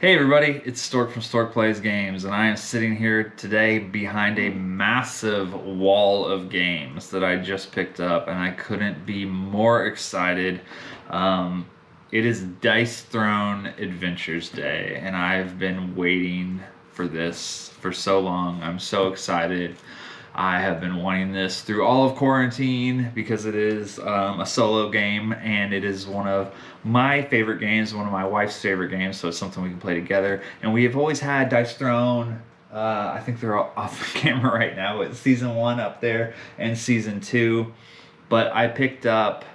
Hey everybody, it's Stork from Stork Plays Games, and I am sitting here today behind a massive wall of games that I just picked up, and I couldn't be more excited. It is Dice Throne Adventures Day, and I've been waiting for this for so long. I'm so excited. I have been wanting this through all of quarantine because it is a solo game, and it is one of my favorite games, one of my wife's favorite games, so it's something we can play together. And we have always had Dice Throne. I think they're all off the camera right now. It's Season 1 up there and Season 2. But I picked up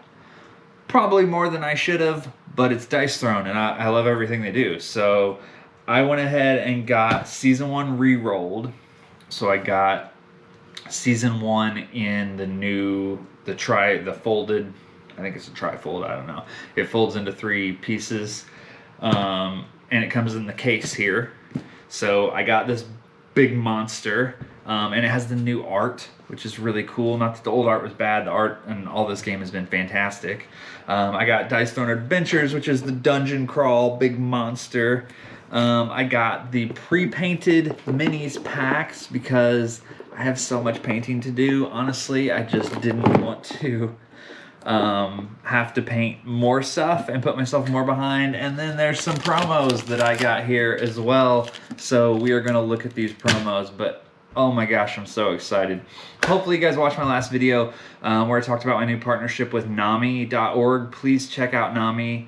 probably more than I should have, but it's Dice Throne, and I love everything they do. So I went ahead and got Season 1 re-rolled. So I got Season 1 in the folded, I think it's a trifold, I don't know. It folds into 3 pieces, and it comes in the case here. So I got this big monster, and it has the new art, which is really cool. Not that the old art was bad, the art and all this game has been fantastic. I got Dice Throne Adventures, which is the dungeon crawl big monster. I got the pre-painted minis packs because I have so much painting to do. Honestly, I just didn't want to have to paint more stuff and put myself more behind. And then there's some promos that I got here as well. So we are going to look at these promos, but oh my gosh, I'm so excited. Hopefully you guys watched my last video where I talked about my new partnership with NAMI.org. Please check out NAMI.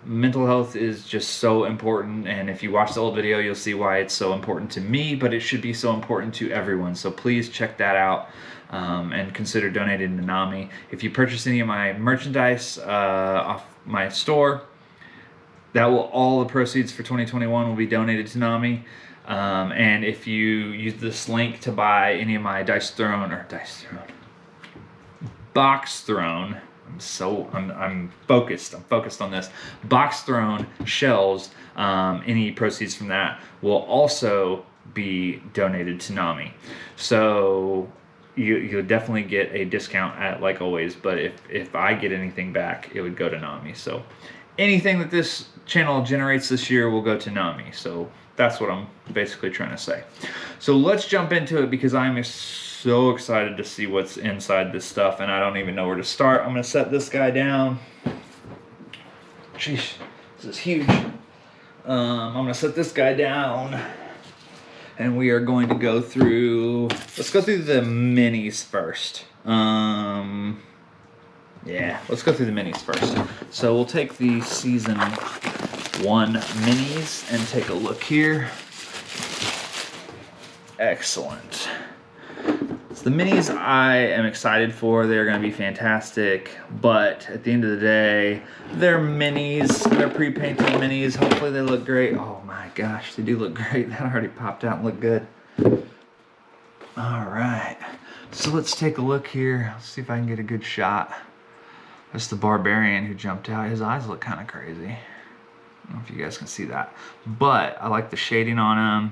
Mental health is just so important, and if you watch the old video, you'll see why it's so important to me, but it should be so important to everyone. So please check that out and consider donating to NAMI. If you purchase any of my merchandise off my store, all the proceeds for 2021 will be donated to NAMI. And if you use this link to buy any of my Box Throne, I'm focused on this. Box Throne shells, any proceeds from that will also be donated to NAMI. So you'll definitely get a discount at like always, but if I get anything back, it would go to NAMI. So anything that this channel generates this year will go to NAMI. So that's what I'm basically trying to say. So let's jump into it because I'm so excited to see what's inside this stuff, and I don't even know where to start. I'm going to set this guy down. Jeez, this is huge. I'm going to set this guy down, and we are going to go through... Let's go through the minis first. Yeah, let's go through the minis first. So we'll take the Season 1 minis and take a look here. Excellent. So the minis I am excited for. They're going to be fantastic, but at the end of the day, they're minis. They're pre-painted minis. Hopefully they look great. Oh my gosh, they do look great. That already popped out and looked good. All right, so let's take a look here. Let's see if I can get a good shot. That's the barbarian who jumped out. His eyes look kind of crazy. I don't know if you guys can see that, but I like the shading on him.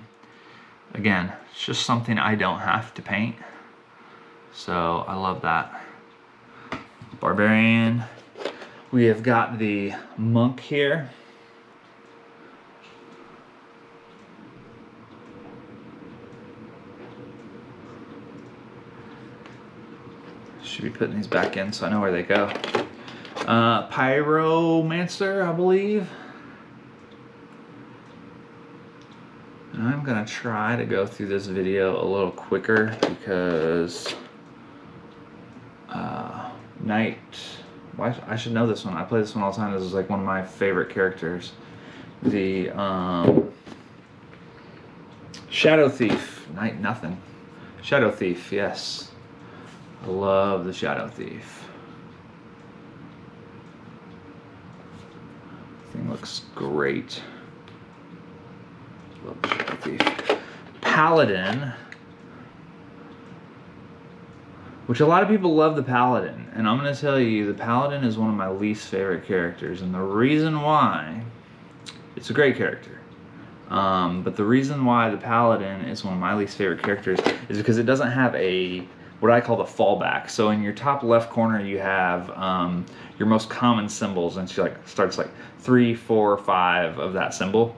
Again, it's just something I don't have to paint. So I love that. Barbarian. We have got the monk here. Should be putting these back in so I know where they go. Pyromancer, I believe. I'm gonna try to go through this video a little quicker because I should know this one. I play this one all the time. This is like one of my favorite characters. The Shadow Thief. Night nothing. Shadow Thief, yes. I love the Shadow Thief. Thing looks great. Love the Shadow Thief. Paladin, which a lot of people love the Paladin, and I'm going to tell you, the Paladin is one of my least favorite characters, and the reason why, it's a great character, but the reason why the Paladin is one of my least favorite characters is because it doesn't have what I call the fallback. So in your top left corner, you have your most common symbols, and she like starts like 3, 4, 5 of that symbol.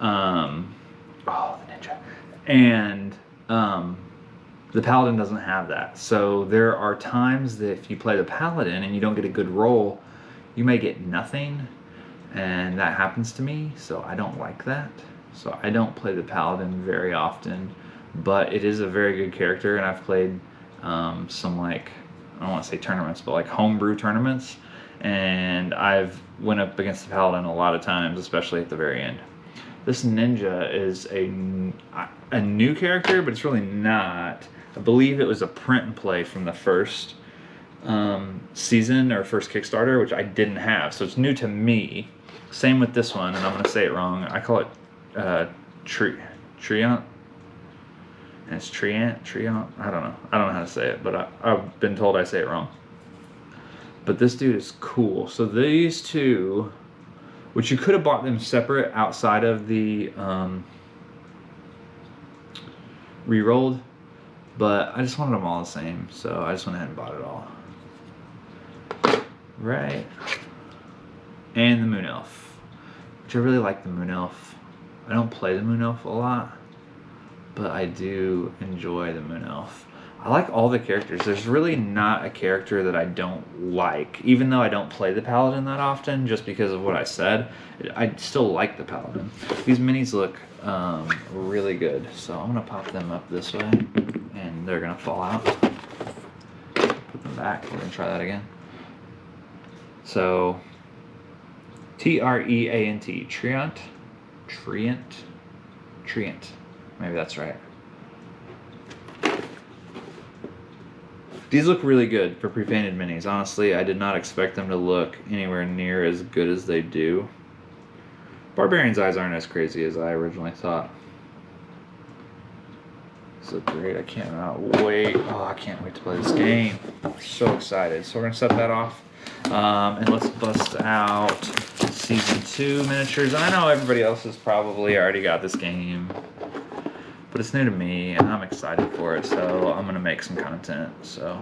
Oh, the ninja. And the Paladin doesn't have that. So there are times that if you play the Paladin and you don't get a good roll, you may get nothing, and that happens to me, so I don't like that. So I don't play the Paladin very often, but it is a very good character, and I've played some, like, I don't want to say tournaments, but like homebrew tournaments, and I've went up against the Paladin a lot of times, especially at the very end. This ninja is a new character, but it's really not. I believe it was a print and play from the first season or first Kickstarter, which I didn't have, so it's new to me. Same with this one, and I'm going to say it wrong. I call it Treant. And it's Treant? I don't know. I don't know how to say it, but I've been told I say it wrong. But this dude is cool. So these two, which you could have bought them separate outside of the re-rolled, but I just wanted them all the same, so I just went ahead and bought it all. Right. And the Moon Elf, which I really like the Moon Elf. I don't play the Moon Elf a lot, but I do enjoy the Moon Elf. I like all the characters. There's really not a character that I don't like, even though I don't play the Paladin that often, just because of what I said. I still like the Paladin. These minis look really good, so I'm going to pop them up this way, and they're going to fall out. Put them back. We're going to try that again. So, Treant, Treant. Maybe that's right. These look really good for pre-painted minis. Honestly, I did not expect them to look anywhere near as good as they do. Barbarian's eyes aren't as crazy as I originally thought. This is great. I cannot wait. Oh, I can't wait to play this game. I'm so excited. So we're going to set that off. And let's bust out Season 2 miniatures. I know everybody else has probably already got this game, but it's new to me, and I'm excited for it, so I'm going to make some content, so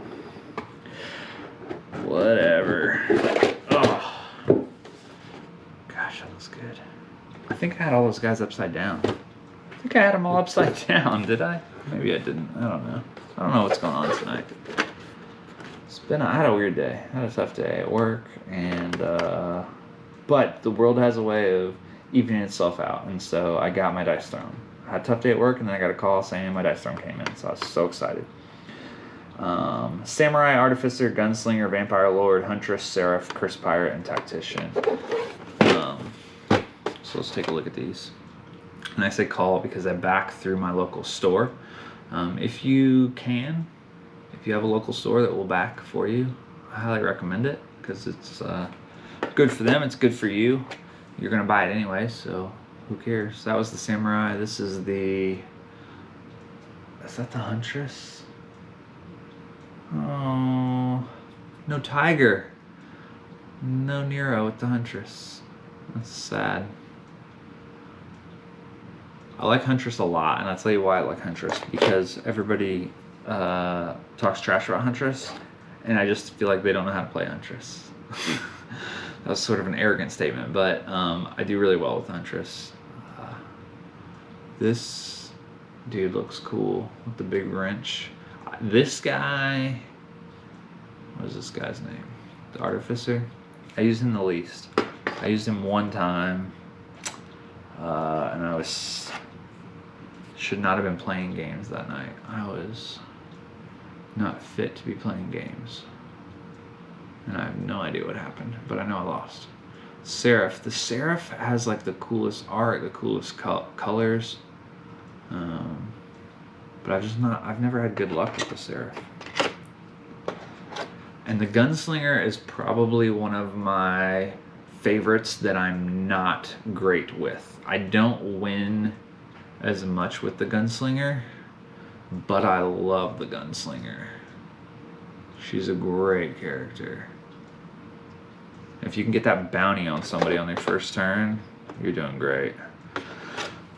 whatever. Oh, gosh, that looks good. I think I had all those guys upside down. I think I had them all upside down, did I? Maybe I didn't. I don't know. I don't know what's going on tonight. I had a weird day. I had a tough day at work, and but the world has a way of evening itself out, and so I got my dice thrown. I had a tough day at work, and then I got a call saying my dice thrown came in, so I was so excited. Samurai, Artificer, Gunslinger, Vampire Lord, Huntress, Seraph, Curse Pirate, and Tactician. So let's take a look at these. And I say call because I back through my local store. If you have a local store that will back for you, I highly recommend it because it's good for them, it's good for you. You're going to buy it anyway, so who cares? That was the Samurai. This is the... Is that the Huntress? Oh, no Tiger. No Nero with the Huntress. That's sad. I like Huntress a lot, and I'll tell you why I like Huntress. Because everybody talks trash about Huntress, and I just feel like they don't know how to play Huntress. That was sort of an arrogant statement, but I do really well with Huntress. This dude looks cool with the big wrench. This guy, what is this guy's name? The Artificer? I used him the least. I used him one time, and I should not have been playing games that night. I was not fit to be playing games. And I have no idea what happened, but I know I lost. Seraph. The Seraph has like the coolest art, the coolest colors. But I've never had good luck with the Seraph. And the Gunslinger is probably one of my favorites that I'm not great with. I don't win as much with the Gunslinger, but I love the Gunslinger. She's a great character. If you can get that bounty on somebody on their first turn, you're doing great.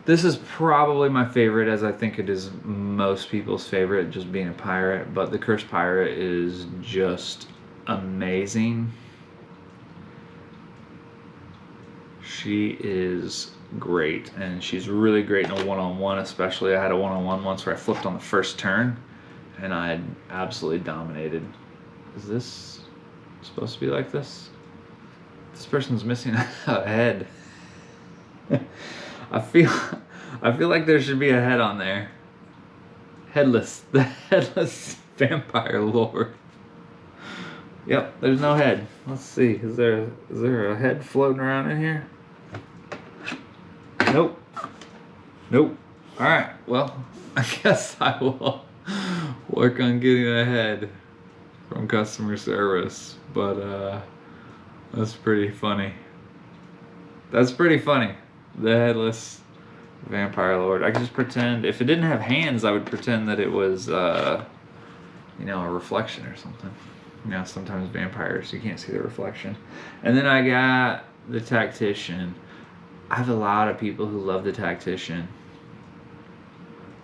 This is probably my favorite, as I think it is most people's favorite, just being a pirate. But the Cursed Pirate is just amazing. She is great, and she's really great in a one-on-one, especially. I had a one-on-one once where I flipped on the first turn, and I had absolutely dominated. Is this supposed to be like this? This person's missing a head. I feel like there should be a head on there. Headless. The headless vampire lord. Yep, there's no head. Let's see. Is there a head floating around in here? Nope. Nope. Alright, well, I guess I will work on getting a head from customer service. But that's pretty funny. That's pretty funny. The headless vampire lord. I could just pretend, if it didn't have hands, I would pretend that it was, a reflection or something. Sometimes vampires, you can't see the reflection. And then I got the Tactician. I have a lot of people who love the Tactician.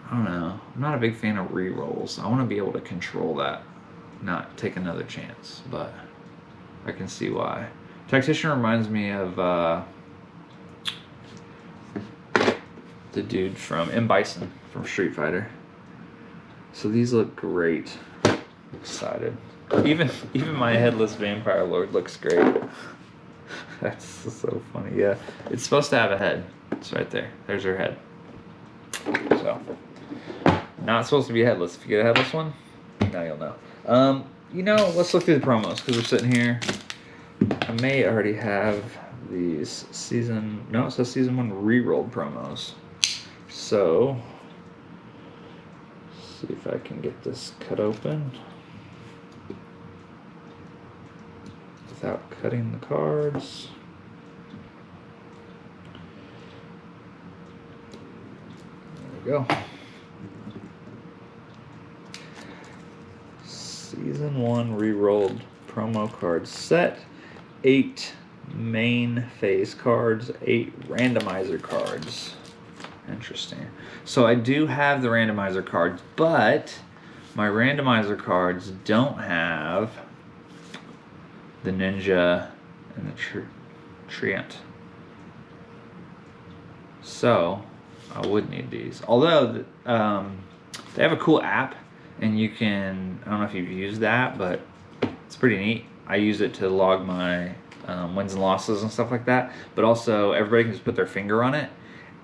I don't know. I'm not a big fan of rerolls. I want to be able to control that, not take another chance, but I can see why. Tactician reminds me of the dude from M. Bison from Street Fighter. So these look great. I'm excited. Even my headless vampire lord looks great. That's so funny. Yeah, it's supposed to have a head. It's right there. There's her head. So, not supposed to be headless. If you get a headless one, now you'll know. Let's look through the promos because we're sitting here. I may already have these it says season 1 re-rolled promos. So, see if I can get this cut open without cutting the cards. There we go. Season 1 re-rolled promo card set. 8 main phase cards, 8 randomizer cards. Interesting. So I do have the randomizer cards, but my randomizer cards don't have the ninja and the treant. So I would need these. Although they have a cool app, and you can, I don't know if you've used that, but it's pretty neat. I use it to log my wins and losses and stuff like that, but also everybody can just put their finger on it,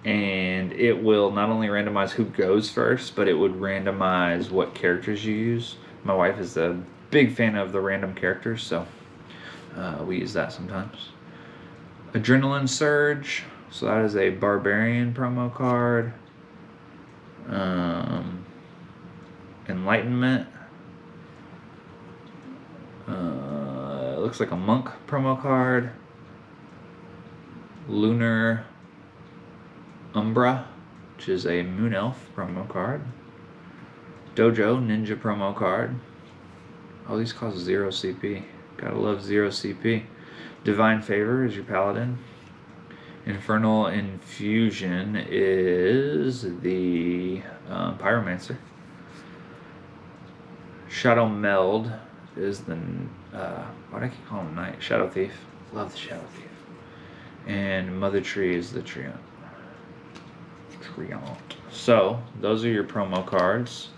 and it will not only randomize who goes first, but it would randomize what characters you use. My wife is a big fan of the random characters, so we use that sometimes. Adrenaline Surge, so that is a Barbarian promo card. Enlightenment. It looks like a Monk promo card. Lunar Umbra, which is a Moon Elf promo card. Dojo Ninja promo card. Oh, these cost 0 CP. Gotta love 0 CP. Divine Favor is your Paladin. Infernal Infusion is the Pyromancer. Shadow Meld is the why do I keep calling him Knight? Shadow Thief. Love the Shadow Thief. And Mother Tree is the Treant. So those are your promo cards.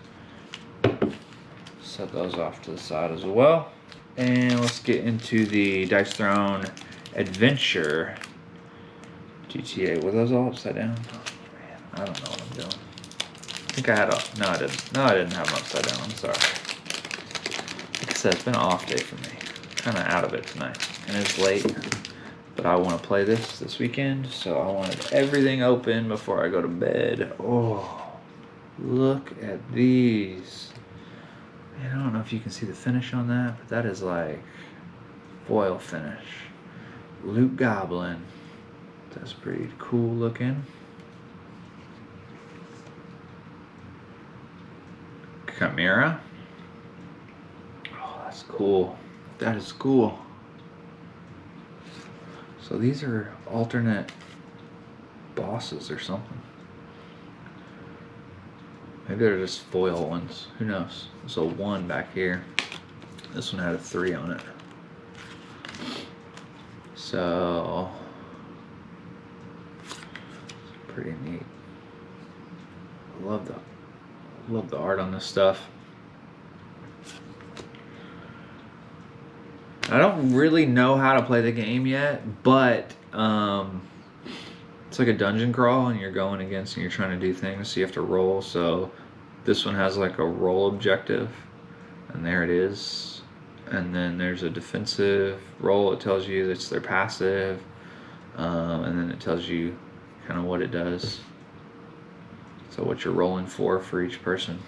Set those off to the side as well. And let's get into the Dice Throne Adventure GTA. Were those all upside down? Oh, man, I don't know what I'm doing. I think I had a... No, I didn't. No, I didn't have them upside down. I'm sorry. Like I said, it's been an off day for me. Kind of out of it tonight. And it's late. But I want to play this weekend, so I wanted everything open before I go to bed. Oh, look at these. Man, I don't know if you can see the finish on that, but that is like foil finish. Loot Goblin. That's pretty cool looking. Chimera. Oh, that's cool. That is cool. So these are alternate bosses or something. Maybe they're just foil ones. Who knows? There's a 1 back here. This one had a 3 on it. So, it's pretty neat. I love the art on this stuff. I don't really know how to play the game yet, but it's like a dungeon crawl and you're going against and you're trying to do things, so you have to roll. So this one has like a roll objective, and there it is. And then there's a defensive roll. It tells you it's their passive, and then it tells you kind of what it does. So what you're rolling for each person.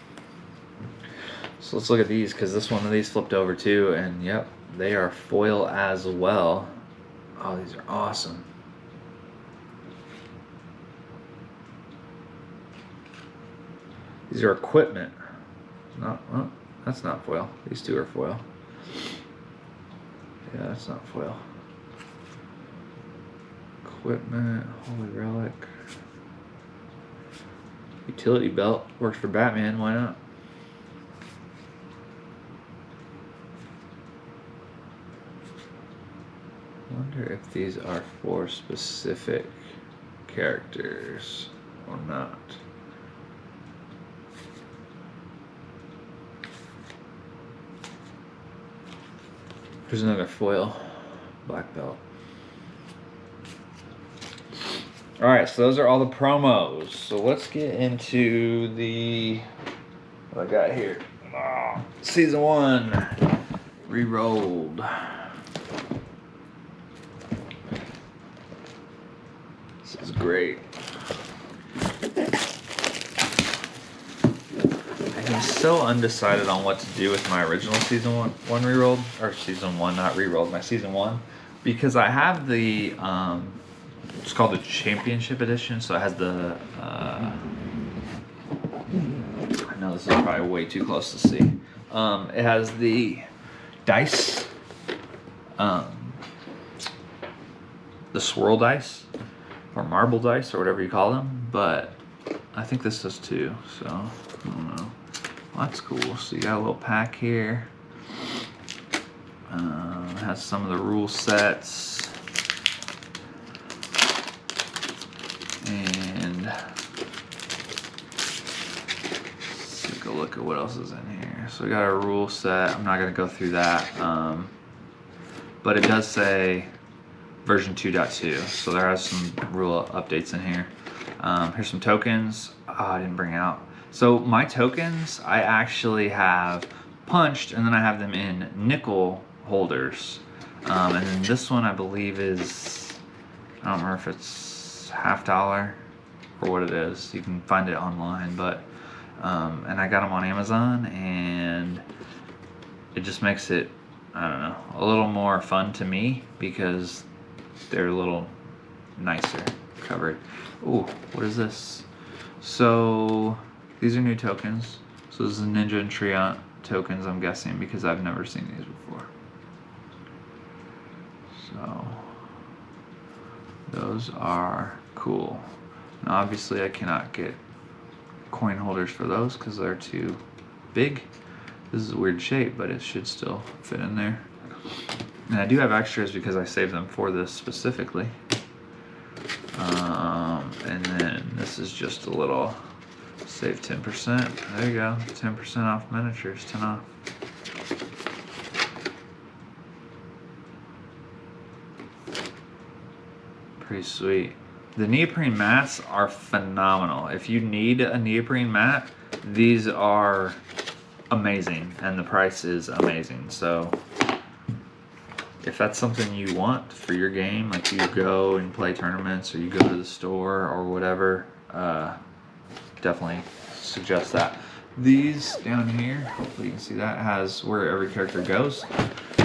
So let's look at these, because this one of these flipped over too, and yep, they are foil as well. Oh, these are awesome. These are equipment. Not, well, that's not foil. These two are foil. Yeah, that's not foil. Equipment, holy relic. Utility belt, works for Batman, why not? Wonder if these are for specific characters or not. Here's another foil, black belt. Alright, so those are all the promos. So let's get into the, what I got here. Oh, Season 1, re-rolled. This is great. I'm so undecided on what to do with my original Season 1 re-rolled, or Season 1, not re-rolled, my Season 1, because I have the, it's called the Championship Edition, so it has the, I know this is probably way too close to see, it has the dice, the swirl dice, or marble dice, or whatever you call them, but I think this does too, so I don't know. Well, that's cool. So you got a little pack here. It has some of the rule sets. And let's take a look at what else is in here. So we got a rule set. I'm not going to go through that. But it does say version 2.2. So there has some rule updates in here. Here's some tokens. Oh, I didn't bring out. So my tokens, I actually have punched, and then I have them in nickel holders. And then this one I believe is, I don't remember if it's $50 or what it is. You can find it online, but, and I got them on Amazon, and it just makes it, I don't know, a little more fun to me because they're a little nicer covered. Ooh, what is this? So these are new tokens. So this is Ninja and Treant tokens, I'm guessing, because I've never seen these before. So those are cool. Now obviously I cannot get coin holders for those because they're too big. This is a weird shape, but it should still fit in there. And I do have extras because I saved them for this specifically. And then this is just a little save 10%. There you go, 10% off miniatures, 10 off. Pretty sweet. The neoprene mats are phenomenal. If you need a neoprene mat, these are amazing, and the price is amazing. So if that's something you want for your game, like you go and play tournaments or you go to the store or whatever, definitely suggest that. These down here, hopefully you can see that, has where every character goes.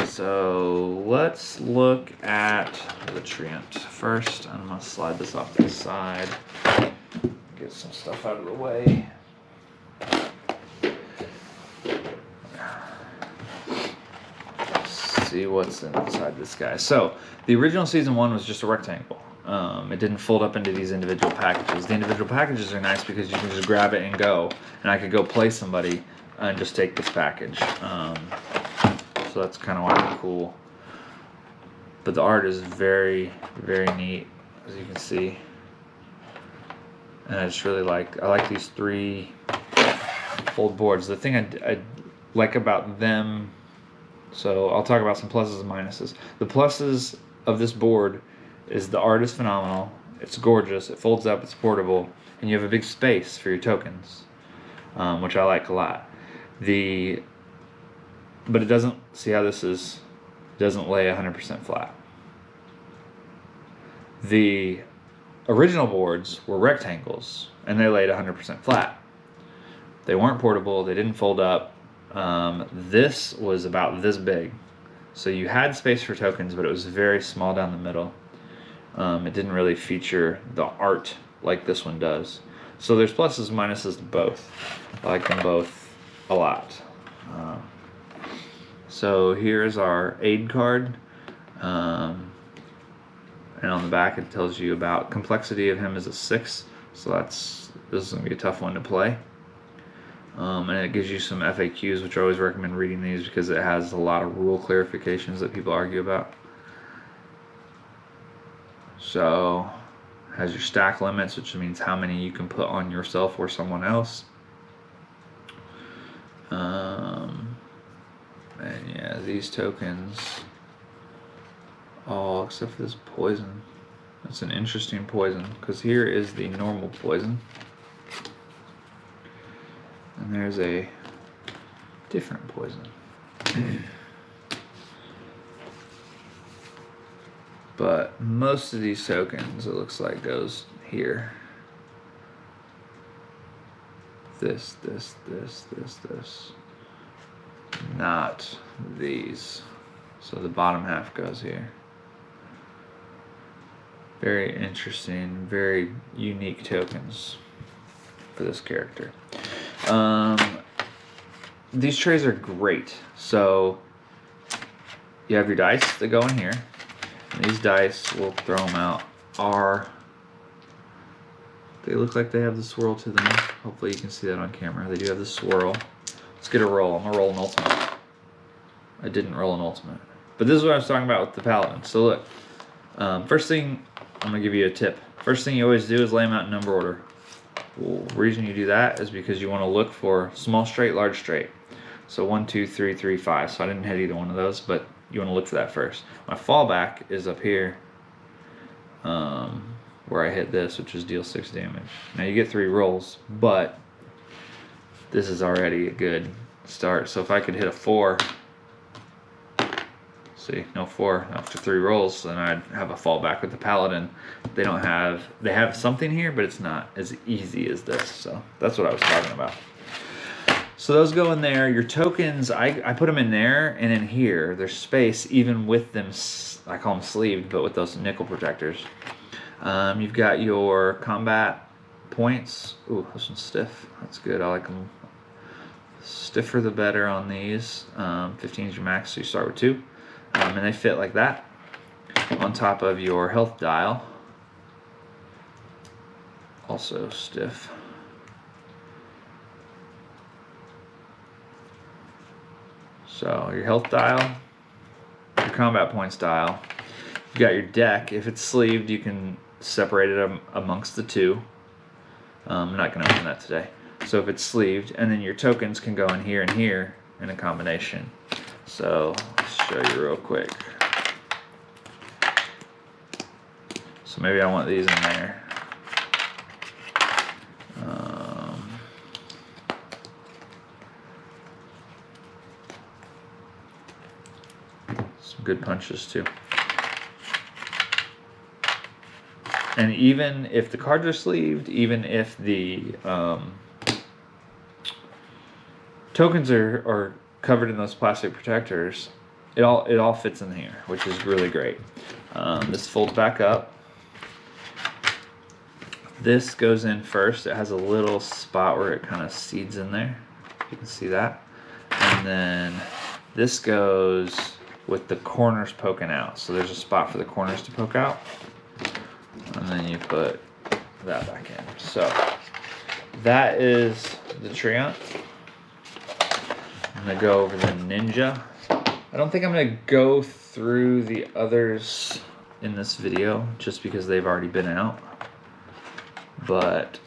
So let's look at the Treant first. I'm gonna slide this off to the side, get some stuff out of the way. See what's inside this guy. So the original Season 1 was just a rectangle. It didn't fold up into these individual packages. The individual packages are nice because you can just grab it and go, and I could go play somebody and just take this package. So that's kind of why they're cool. But the art is very, very neat, as you can see. And I just really I like these 3 fold boards. The thing I like about them, so I'll talk about some pluses and minuses. The pluses of this board is the art is phenomenal. It's gorgeous. It folds up. It's portable, and you have a big space for your tokens, which I like a lot. But it doesn't. See how this is? Doesn't lay 100% flat. The original boards were rectangles, and they laid 100% flat. They weren't portable. They didn't fold up. This was about this big, so you had space for tokens, but it was very small down the middle. It didn't really feature the art like this one does. So there's pluses and minuses to both. I like them both a lot. So here's our aid card. And on the back it tells you about complexity of him is a 6. So this is going to be a tough one to play. And it gives you some FAQs, which I always recommend reading these because it has a lot of rule clarifications that people argue about. So it has your stack limits, which means how many you can put on yourself or someone else. And yeah, these tokens, all except for this poison. That's an interesting poison, because here is the normal poison. And there's a different poison. But most of these tokens, it looks like, goes here. This. Not these. So the bottom half goes here. Very interesting, very unique tokens for this character. These trays are great. So you have your dice that go in here. And these dice, we'll throw them out, they look like they have the swirl to them. Hopefully you can see that on camera. They do have the swirl. Let's get a roll. I'm going to roll an ultimate. I didn't roll an ultimate. But this is what I was talking about with the Paladin. So look, first thing, I'm going to give you a tip. First thing you always do is lay them out in number order. Well, the reason you do that is because you want to look for small straight, large straight. So 1, 2, 3, 3, 5. So I didn't hit either one of those, but you want to look for that first. My fallback is up here, where I hit this, which is deal 6 damage. Now you get 3 rolls, but this is already a good start. So if I could hit a 4, see, no 4 after 3 rolls, then I'd have a fallback with the Paladin. They have something here, but it's not as easy as this. So that's what I was talking about. So those go in there. Your tokens, I put them in there, and in here, there's space even with them, I call them sleeved, but with those nickel protectors. You've got your combat points. Ooh, this one's stiff. That's good. I like them. Stiffer the better on these. 15 is your max, so you start with 2. And they fit like that on top of your health dial. Also stiff. So your health dial, your combat points dial. You got your deck. If it's sleeved, you can separate it amongst the 2. I'm not going to open that today. So if it's sleeved, and then your tokens can go in here and here in a combination. So let's show you real quick. So maybe I want these in there. Some good punches too. And even if the cards are sleeved, even if the tokens are covered in those plastic protectors, it all fits in here, which is really great. This folds back up. This goes in first. It has a little spot where it kind of seeds in there. You can see that. And then this goes with the corners poking out. So there's a spot for the corners to poke out. And then you put that back in. So that is the Treant. I'm gonna go over the Ninja. I don't think I'm gonna go through the others in this video just because they've already been out. But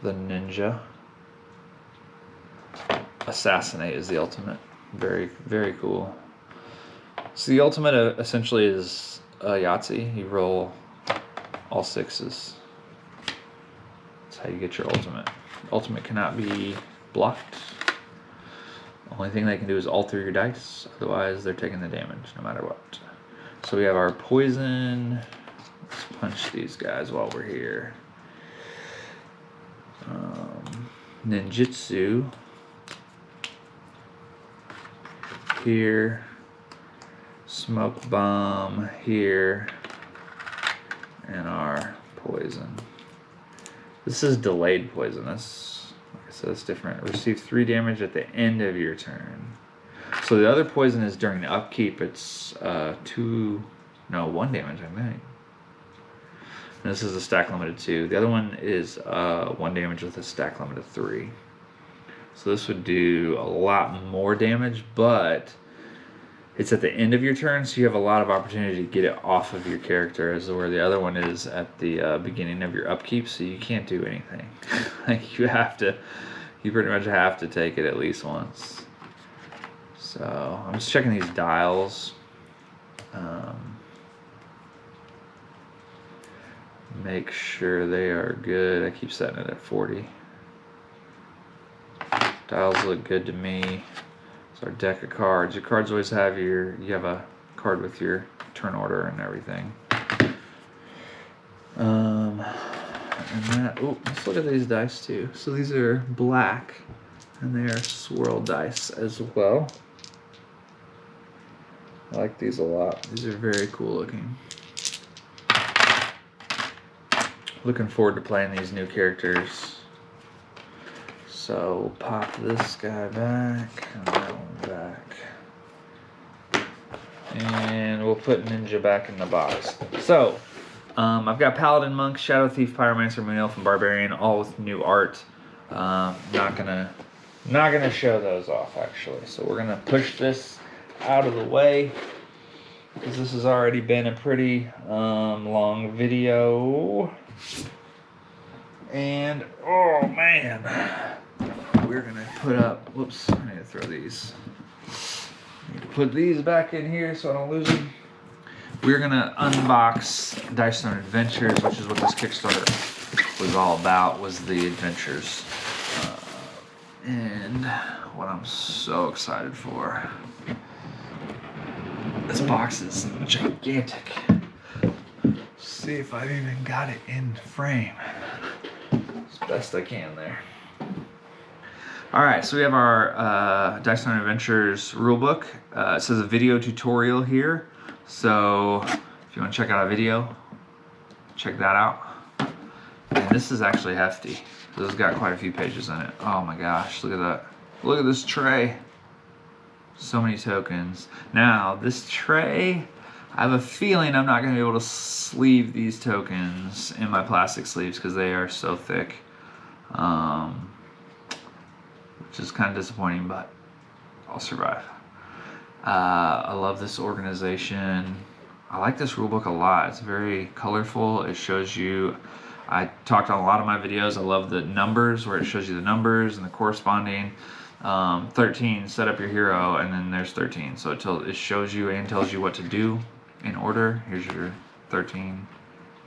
the Ninja. Assassinate is the ultimate. Very, very cool. So the ultimate essentially is a Yahtzee. You roll all sixes. That's how you get your ultimate. Ultimate cannot be blocked. Only thing they can do is alter your dice. Otherwise, they're taking the damage no matter what. So we have our poison. Let's punch these guys while we're here. Ninjutsu. Here. Smoke bomb here. And our poison. This is delayed poison. That's, like I said, it's different. Receive 3 damage at the end of your turn. So the other poison is during the upkeep. It's 1 damage, I think. And this is a stack limited 2. The other one is 1 damage with a stack limit of 3. So this would do a lot more damage, but it's at the end of your turn, so you have a lot of opportunity to get it off of your character, as where the other one is at the beginning of your upkeep, so you can't do anything. Like you pretty much have to take it at least once. So I'm just checking these dials. Make sure they are good. I keep setting it at 40. Dials look good to me. It's our deck of cards. Your cards always have you have a card with your turn order and everything. And that, let's look at these dice too. So these are black and they are swirl dice as well. I like these a lot. These are very cool looking. Looking forward to playing these new characters. So pop this guy back and that one back. And we'll put Ninja back in the box. So I've got Paladin, Monk, Shadow Thief, Pyromancer, Moon Elf, and Barbarian, all with new art. Not gonna show those off actually. So we're gonna push this out of the way because this has already been a pretty long video. And oh man, we're gonna put up, whoops, I need to throw these. Need to put these back in here so I don't lose them. We're gonna unbox Dice Stone Adventures, which is what this Kickstarter was all about, was the adventures. And what I'm so excited for. This box is gigantic. See if I've even got it in frame. As best I can there. Alright, so we have our Dice Stone Adventures rulebook. It says a video tutorial here. So if you want to check out a video, check that out. And this is actually hefty. This has got quite a few pages in it. Oh my gosh, look at that. Look at this tray. So many tokens. Now, this tray, I have a feeling I'm not going to be able to sleeve these tokens in my plastic sleeves because they are so thick. Which is kind of disappointing, but I'll survive. I love this organization. I like this rulebook a lot. It's very colorful. It shows you, I talked on a lot of my videos, I love the numbers where it shows you the numbers and the corresponding 13, set up your hero, and then there's 13. So it shows you and tells you what to do in order. Here's your 13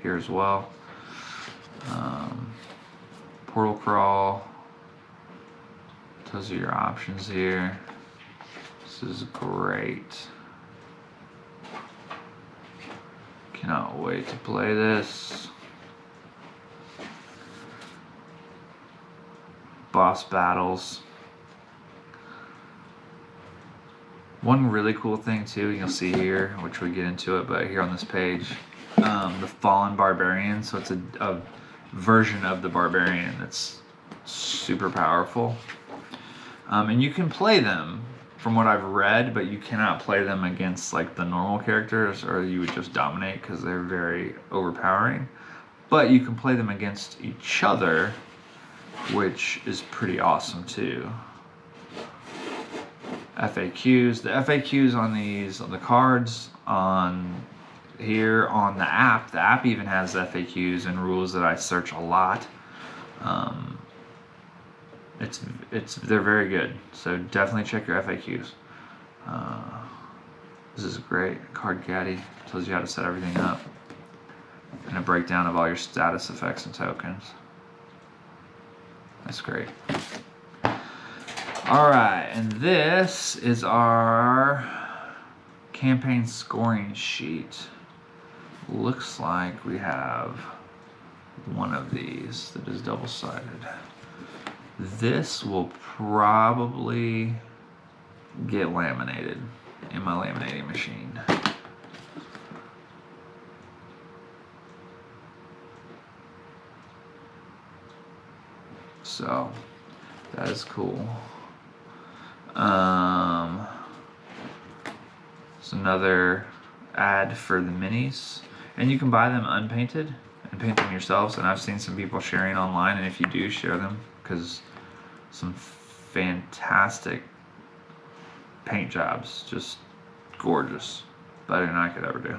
here as well. Portal crawl. Tells you your options here. This is great. Cannot wait to play this. Boss battles. One really cool thing too, you'll see here, which we get into it, but here on this page, the Fallen Barbarians. So it's a version of the Barbarian that's super powerful. And you can play them from what I've read, but you cannot play them against like the normal characters, or you would just dominate because they're very overpowering. But you can play them against each other, which is pretty awesome too. FAQs. The FAQs on these, on the cards, on here, on the app even has FAQs and rules that I search a lot. They're very good. So definitely check your FAQs. This is great. Card Caddy tells you how to set everything up, and a breakdown of all your status effects and tokens. That's great. Alright, and this is our campaign scoring sheet. Looks like we have one of these that is double-sided. This will probably get laminated in my laminating machine. So that is cool. It's another ad for the minis, and you can buy them unpainted and paint them yourselves. And I've seen some people sharing online, and if you do, share them, because some fantastic paint jobs, just gorgeous, better than I could ever do.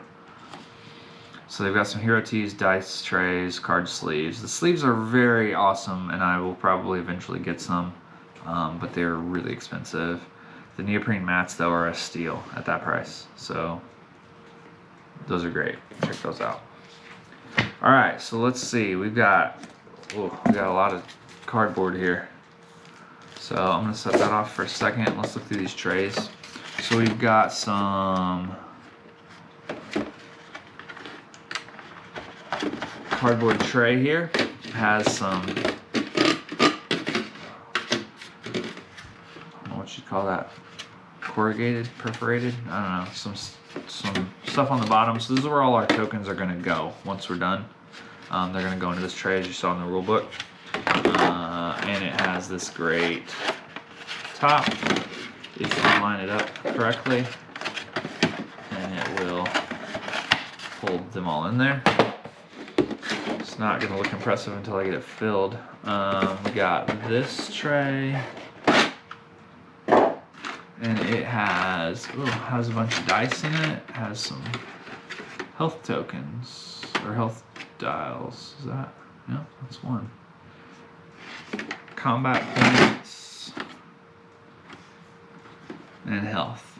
So they've got some hero tees, dice trays, card sleeves. The sleeves are very awesome, and I will probably eventually get some, but they're really expensive. The neoprene mats, though, are a steal at that price, so those are great. Check those out. All right, so let's see. We got a lot of cardboard here. So I'm gonna set that off for a second. Let's look through these trays. So we've got some cardboard tray here. It has some, I don't know what you'd call that, corrugated, perforated, I don't know, some stuff on the bottom. So this is where all our tokens are gonna go once we're done. They're gonna go into this tray, as you saw in the rule book. And it has this great top, if you line it up correctly, and it will hold them all in there. It's not gonna look impressive until I get it filled. We got this tray, and it has a bunch of dice in it. It has some health tokens, or health dials. Is that? Yeah, that's one. Combat points and health.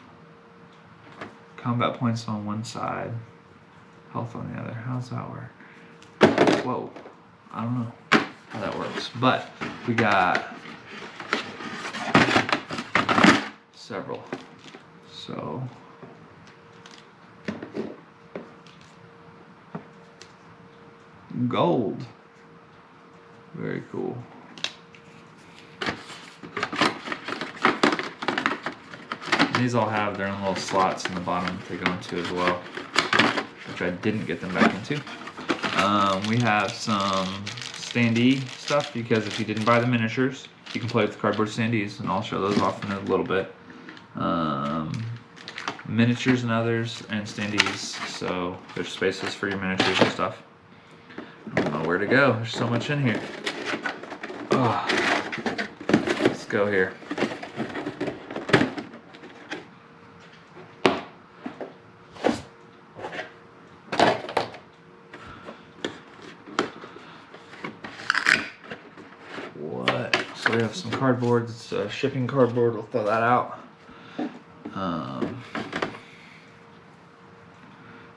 Combat points on one side, health on the other. How does that work? Whoa, I don't know how that works, but we got several. So gold, very cool. These all have their own little slots in the bottom to go into as well, which I didn't get them back into. We have some standee stuff, because if you didn't buy the miniatures, you can play with the cardboard standees, and I'll show those off in a little bit. Miniatures and others, and standees, so there's spaces for your miniatures and stuff. I don't know where to go, there's so much in here. Oh, let's go here. So we have some cardboard. It's shipping cardboard. We'll throw that out.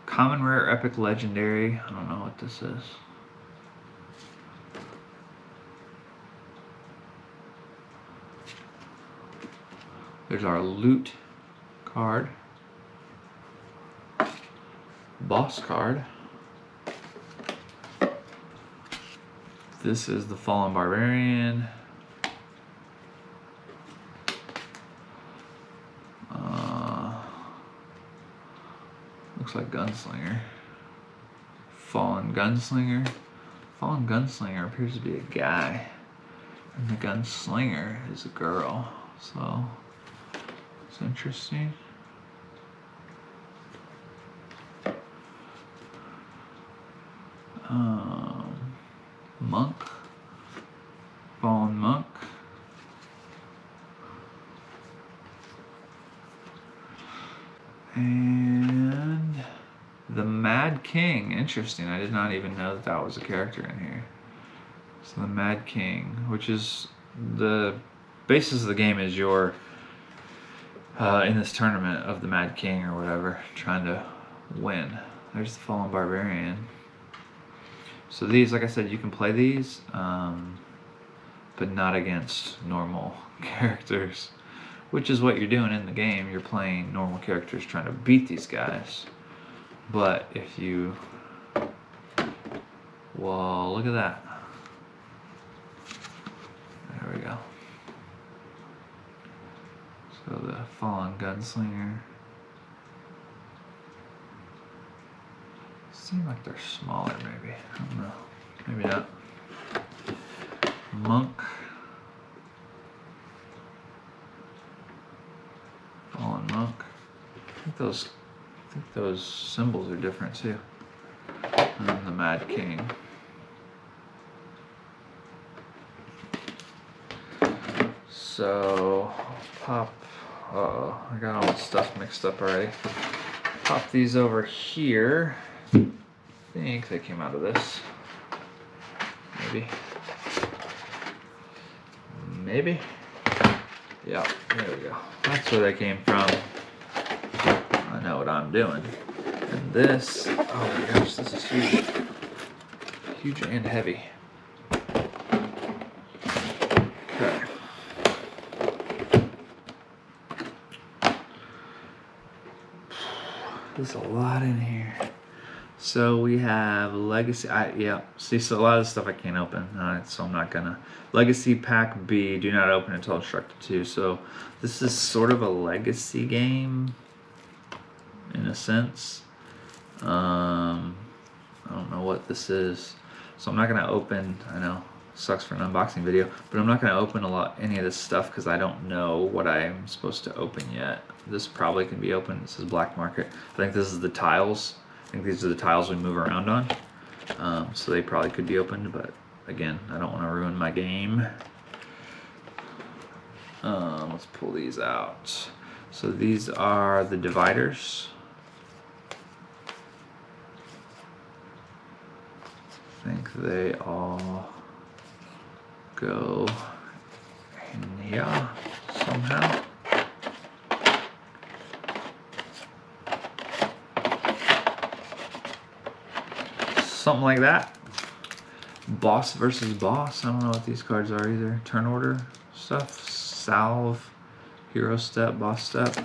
Common, rare, epic, legendary. I don't know what this is. There's our loot card. Boss card. This is the Fallen Barbarian. Looks like Gunslinger. Fallen Gunslinger. Fallen Gunslinger appears to be a guy, and the Gunslinger is a girl. So It's interesting. Monk. Fallen Monk. And the Mad King. Interesting. I did not even know that that was a character in here. So the Mad King, which is the basis of the game, is you're in this tournament of the Mad King or whatever, trying to win. There's the Fallen Barbarian. So these, like I said, you can play these, but not against normal characters, which is what you're doing in the game. You're playing normal characters trying to beat these guys. But if you, well, look at that. There we go. So the Fallen Gunslinger. Seem like they're smaller, maybe. I don't know. Maybe not. Monk. Fallen Monk. I think those symbols are different too. And the Mad King. So pop. Uh-oh, I got all the stuff mixed up already. Pop these over here. I think they came out of this. Maybe. Maybe. Yeah, there we go. That's where they came from. I know what I'm doing. And this, oh my gosh, this is huge. Huge and heavy. Okay. There's a lot in here. So we have Legacy, yeah, see, so a lot of this stuff I can't open, so I'm not gonna. Legacy Pack B, do not open until instructed to. So this is sort of a legacy game, in a sense. I don't know what this is. So I'm not gonna open, I know, sucks for an unboxing video, but I'm not gonna open any of this stuff because I don't know what I'm supposed to open yet. This probably can be opened. This is Black Market. I think this is the tiles. I think these are the tiles we move around on. So they probably could be opened, but again, I don't want to ruin my game. Let's pull these out. So these are the dividers. I think they all go in here somehow. Something like that. Boss versus boss. I don't know what these cards are either. Turn order stuff. Salve. Hero step. Boss step.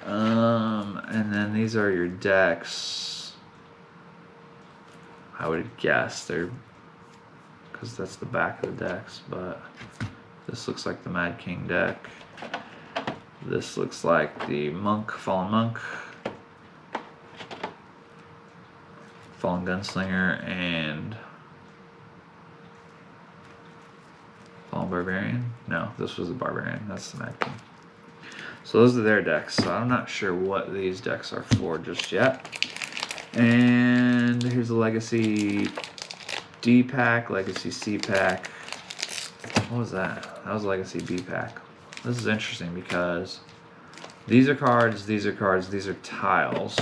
And then these are your decks. I would guess they're, because that's the back of the decks, but this looks like the Mad King deck. This looks like the Monk, Fallen Monk, Fallen Gunslinger, and Fallen Barbarian. No, this was the Barbarian. That's the Mad King. So those are their decks. So I'm not sure what these decks are for just yet. And here's the Legacy D pack, Legacy C pack. What was that? That was Legacy B pack. This is interesting because these are cards, these are cards, these are tiles.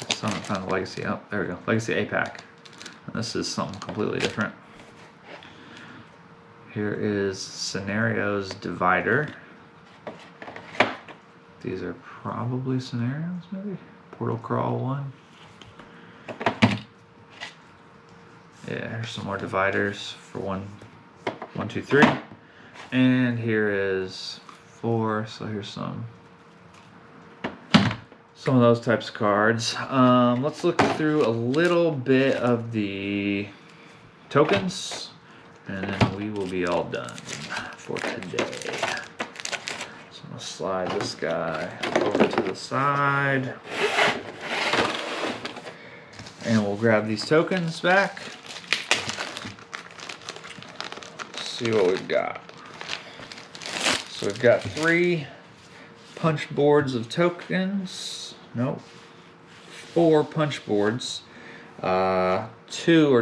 Someone found the Legacy. Oh, there we go. Legacy A pack. And this is something completely different. Here is Scenarios Divider. These are probably scenarios, maybe? Portal Crawl 1. Yeah, here's some more dividers for 1, 2, 3. And here is 4. So here's some of those types of cards. Let's look through a little bit of the tokens, and then we will be all done for today. So I'm gonna slide this guy over to the side, and we'll grab these tokens back. See what we've got. So we've got 3 punch boards of tokens. Nope. 4 punch boards. 2 are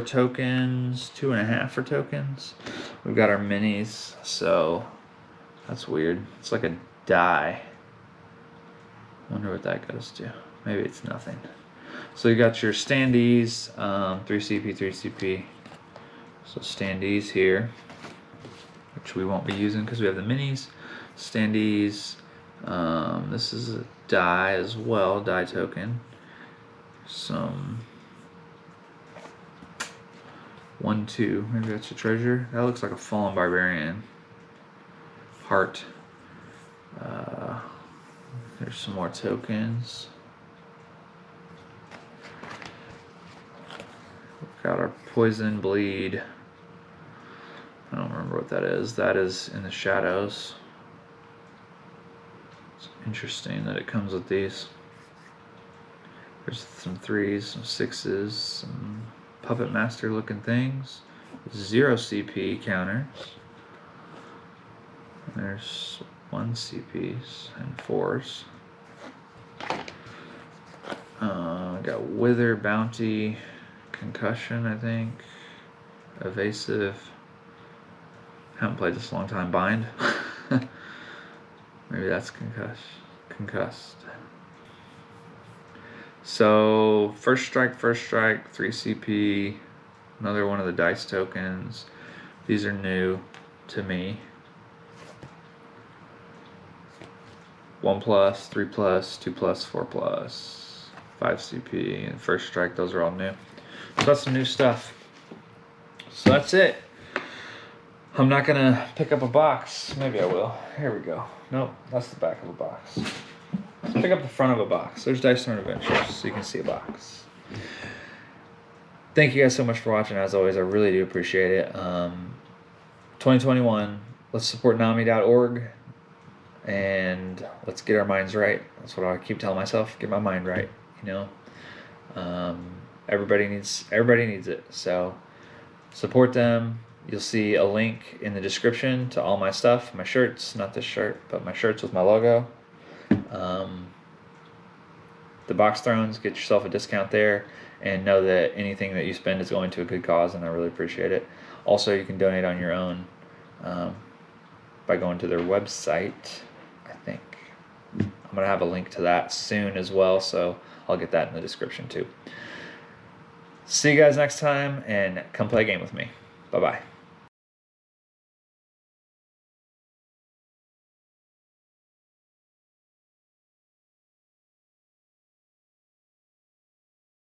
tokens, 2.5 are tokens. We've got our minis, so that's weird. It's like a die. Wonder what that goes to. Maybe it's nothing. So you got your standees, 3 CP, 3 CP. So standees here, which we won't be using because we have the minis. Standees, this is a die as well, die token. Some 1, 2, maybe that's a treasure. That looks like a Fallen Barbarian. Heart. There's some more tokens. We've got our poison, bleed. I don't remember what that is. That is in the shadows. It's interesting that it comes with these. There's some 3s, some 6s, some Puppet Master looking things. 0 CP counters. And there's 1 CPs and 4s. Got Wither, Bounty, Concussion, I think. Evasive. Haven't played this a long time. Bind. Maybe that's concussed. So first strike, 3 CP, another one of the dice tokens. These are new to me. 1+, 3+, 2+, 4+, 5 CP, and first strike. Those are all new. So that's some new stuff. So that's it. I'm not gonna pick up a box. Maybe I will. Here we go. Nope, that's the back of a box. Let's pick up the front of a box. There's Dice Tournament Adventures, so you can see a box. Thank you guys so much for watching. As always, I really do appreciate it. 2021, let's support NAMI.org, and let's get our minds right. That's what I keep telling myself. Get my mind right. You know, everybody needs it. So support them. You'll see a link in the description to all my stuff, my shirts, not this shirt, but my shirts with my logo. The box thrones, get yourself a discount there, and know that anything that you spend is going to a good cause, and I really appreciate it. Also, you can donate on your own by going to their website, I think. I'm going to have a link to that soon as well, so I'll get that in the description too. See you guys next time, and come play a game with me. Bye-bye.